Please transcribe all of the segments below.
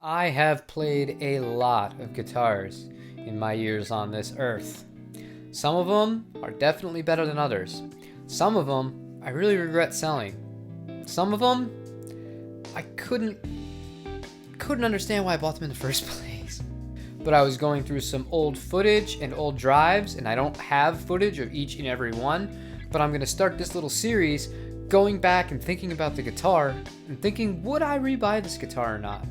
I have played a lot of guitars in my years on this earth. Some of them are definitely better than others. Some of them I really regret selling. Some of them I couldn't understand why I bought them in the first place. But I was going through some old footage and old drives, and I don't have footage of each and every one, but I'm going to start this little series going back and thinking about the guitar and thinking, would I rebuy this guitar or not?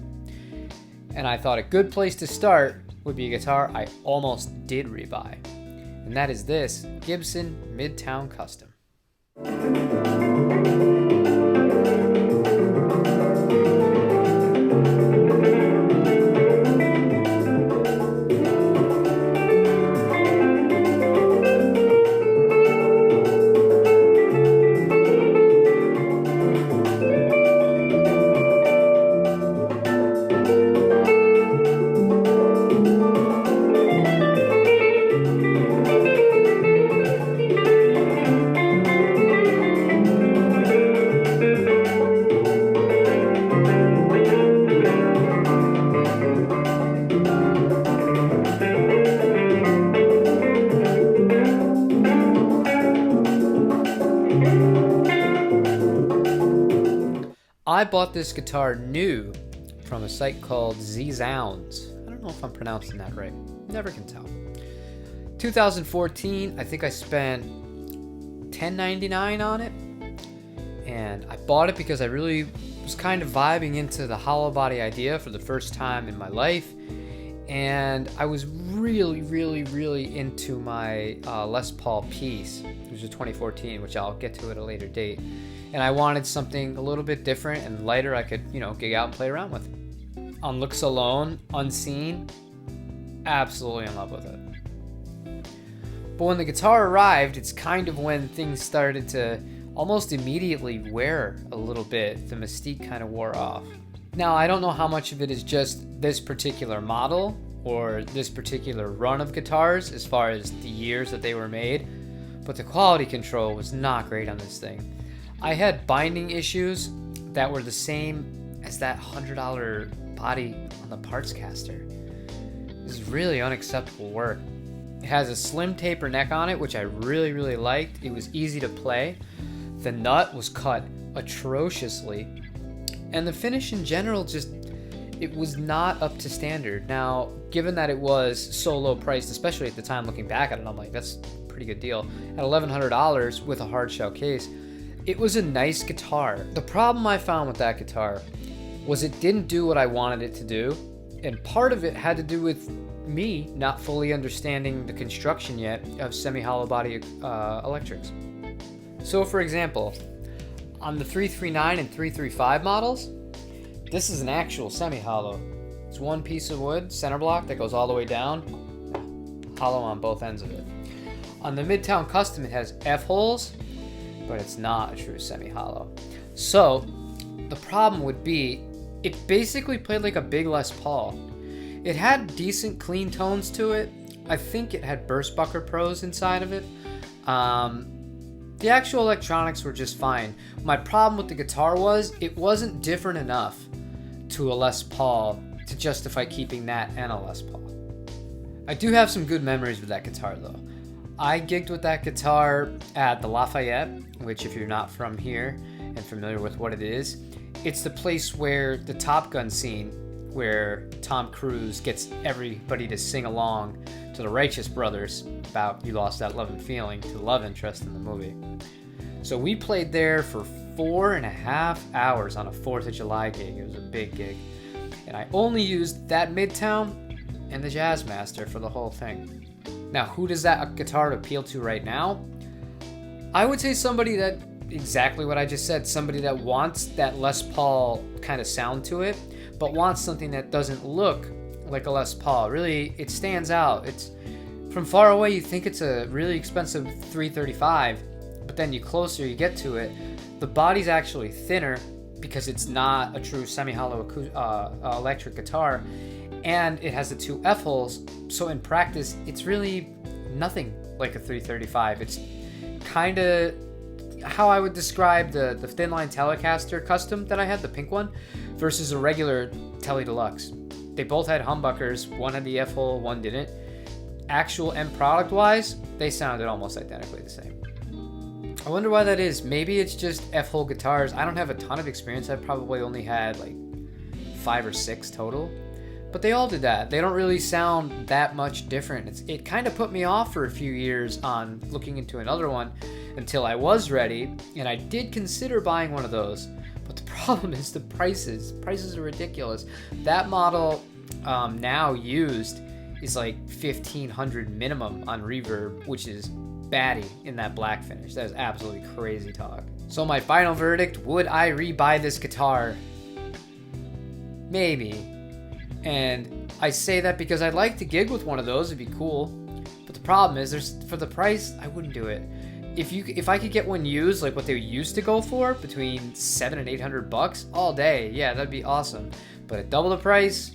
And I thought a good place to start would be a guitar I almost did rebuy. And that is this Gibson Midtown Custom. I bought this guitar new from a site called Z-Zounds. I don't know if I'm pronouncing that right. Never can tell. 2014, I think I spent $10.99 on it. And I bought it because I really was kind of vibing into the hollow body idea for the first time in my life. And I was really into my Les Paul piece, which was a 2014, which I'll get to at a later date. And I wanted something a little bit different and lighter I could, gig out and play around with. On looks alone, unseen, absolutely in love with it. But when the guitar arrived, it's kind of when things started to almost immediately wear a little bit. The mystique kind of wore off. Now, I don't know how much of it is just this particular model or this particular run of guitars as far as the years that they were made, but the quality control was not great on this thing. I had binding issues that were the same as that $100 body on the parts caster. This is really unacceptable work. It has a slim taper neck on it, which I really liked. It was easy to play. The nut was cut atrociously. And the finish in general it was not up to standard. Now, given that it was so low priced, especially at the time looking back at it, I'm like, that's a pretty good deal. At $1,100 with a hard shell case, it was a nice guitar. The problem I found with that guitar was it didn't do what I wanted it to do, and part of it had to do with me not fully understanding the construction yet of semi-hollow body electrics. So for example, on the 339 and 335 models, this is an actual semi-hollow. It's one piece of wood, center block, that goes all the way down, hollow on both ends of it. On the Midtown Custom, it has F-holes, but it's not a true semi-hollow. So the problem would be it basically played like a big Les Paul. It had decent clean tones to it. I think it had Burstbucker Pros inside of it. The actual electronics were just fine. My problem with the guitar was it wasn't different enough to a Les Paul to justify keeping that and a Les Paul. I do have some good memories with that guitar though. I gigged with that guitar at the Lafayette, which if you're not from here and familiar with what it is, it's the place where the Top Gun scene, where Tom Cruise gets everybody to sing along to the Righteous Brothers about You Lost That Love and Feeling to the love interest in the movie. So we played there for 4.5 hours on a 4th of July gig. It was a big gig. And I only used that Midtown and the Jazzmaster for the whole thing. Now, who does that guitar appeal to right now? I would say somebody that, exactly what I just said, somebody that wants that Les Paul kind of sound to it, but wants something that doesn't look like a Les Paul. Really, it stands out. It's from far away, you think it's a really expensive 335, but then you closer you get to it, the body's actually thinner because it's not a true semi-hollow electric guitar, and it has the two F-holes, so in practice, it's really nothing like a 335. It's kind of how I would describe the Thin Line Telecaster Custom that I had, the pink one, versus a regular Tele Deluxe. They both had humbuckers. One had the F-hole, one didn't. Actual end product wise, they sounded almost identically the same. I wonder why that is. Maybe it's just F-hole guitars. I don't have a ton of experience. I've probably only had like 5 or 6 total. But they all did that. They don't really sound that much different. It kind of put me off for a few years on looking into another one until I was ready, and I did consider buying one of those. But the problem is the prices. Prices are ridiculous. That model now used is like $1,500 minimum on Reverb, which is batty in that black finish. That is absolutely crazy talk. So my final verdict, would I rebuy this guitar? Maybe. And I say that because I'd like to gig with one of those. It'd be cool. But the problem is, for the price, I wouldn't do it. If I could get one used, like what they used to go for, between $700 and $800 all day, yeah, that'd be awesome. But at double the price,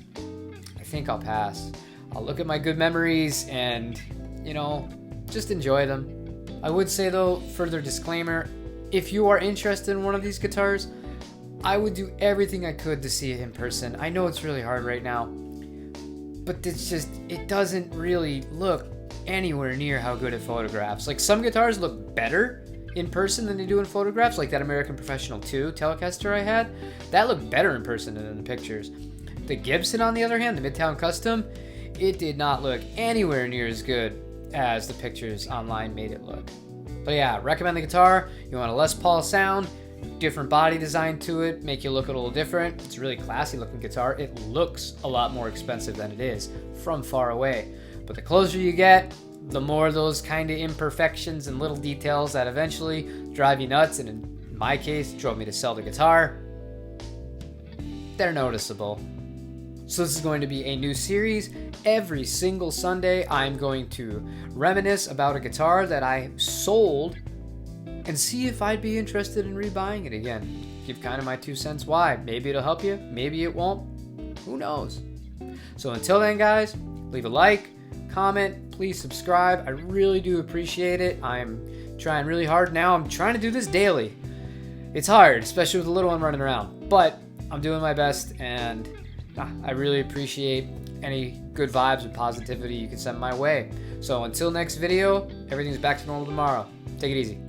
I think I'll pass. I'll look at my good memories and, you know, just enjoy them. I would say though, further disclaimer, if you are interested in one of these guitars, I would do everything I could to see it in person. I know it's really hard right now, but it doesn't really look anywhere near how good it photographs. Like, some guitars look better in person than they do in photographs, like that American Professional 2 Telecaster I had. That looked better in person than in the pictures. The Gibson, on the other hand, the Midtown Custom, it did not look anywhere near as good as the pictures online made it look. But yeah, recommend the guitar. You want a Les Paul sound, different body design to it, make you look a little different. It's a really classy looking guitar. It looks a lot more expensive than it is from far away. But the closer you get, the more those kind of imperfections and little details that eventually drive you nuts, and in my case, drove me to sell the guitar, they're noticeable. So this is going to be a new series. Every single Sunday, I'm going to reminisce about a guitar that I sold and see if I'd be interested in rebuying it again. Give kind of my 2 cents why. Maybe it'll help you, maybe it won't. Who knows? So until then, guys, leave a like, comment, please subscribe. I really do appreciate it. I'm trying really hard now. I'm trying to do this daily. It's hard, especially with the little one running around, but I'm doing my best, and I really appreciate any good vibes and positivity you can send my way. So until next video, everything's back to normal tomorrow. Take it easy.